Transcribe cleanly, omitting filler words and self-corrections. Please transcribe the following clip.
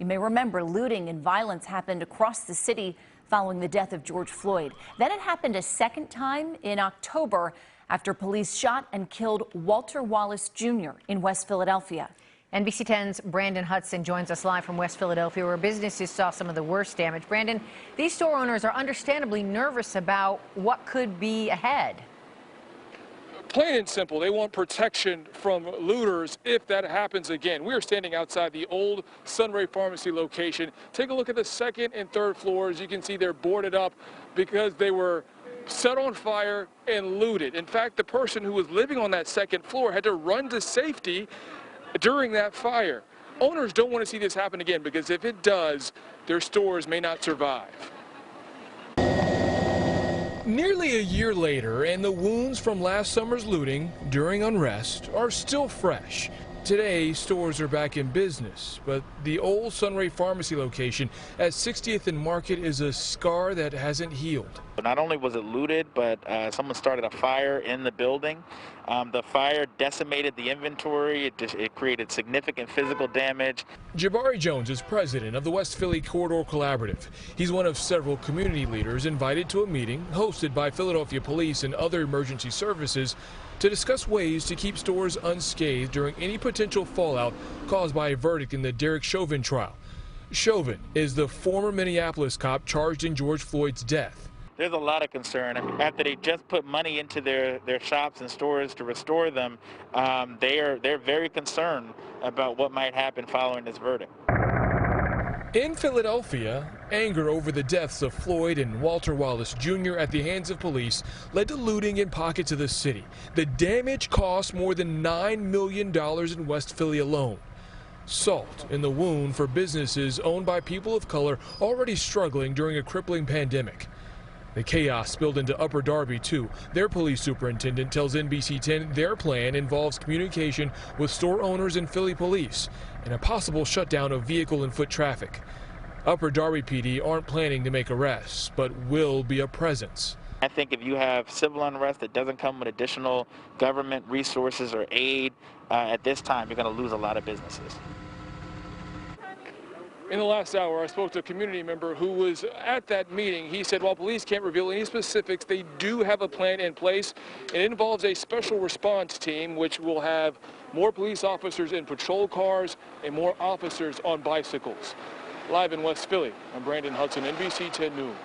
You may remember looting and violence happened across the city following the death of George Floyd. Then it happened a second time in October after police shot and killed Walter Wallace Jr. in West Philadelphia. NBC 10's Brandon Hudson joins us live from West Philadelphia, where businesses saw some of the worst damage. Brandon, these store owners are understandably nervous about what could be ahead. Plain and simple, they want protection from looters if that happens again. We are standing outside the old Sunray Pharmacy location. Take a look at the second and third floors. You can see they're boarded up because they were set on fire and looted. In fact, the person who was living on that second floor had to run to safety during that fire. Owners don't want to see this happen again because if it does, their stores may not survive. Nearly a year later, and the wounds from last summer's looting during unrest are still fresh. Today, stores are back in business, but the old Sunray Pharmacy location at 60th and Market is a scar that hasn't healed. Not only was it looted, but someone started a fire in the building. The fire decimated the inventory. It created significant physical damage. Jabari Jones is president of the West Philly Corridor Collaborative. He's one of several community leaders invited to a meeting hosted by Philadelphia Police and other emergency services to discuss ways to keep stores unscathed during any potential fallout caused by a verdict in the Derek Chauvin trial. Chauvin is the former Minneapolis cop charged in George Floyd's death. There's a lot of concern. After they just put money into their shops and stores to restore them, they're very concerned about what might happen following this verdict. In Philadelphia, anger over the deaths of Floyd and Walter Wallace Jr. at the hands of police led to looting in pockets of the city. The damage cost more than $9 million in West Philly alone. Salt in the wound for businesses owned by people of color already struggling during a crippling pandemic. The chaos spilled into Upper Darby, too. Their police superintendent tells NBC 10 their plan involves communication with store owners and Philly police and a possible shutdown of vehicle and foot traffic. Upper Darby PD aren't planning to make arrests, but will be a presence. I think if you have civil unrest that doesn't come with additional government resources or aid at this time, you're going to lose a lot of businesses. In the last hour, I spoke to a community member who was at that meeting. He said while police can't reveal any specifics, they do have a plan in place. It involves a special response team, which will have more police officers in patrol cars and more officers on bicycles. Live in West Philly, I'm Brandon Hudson, NBC 10 News.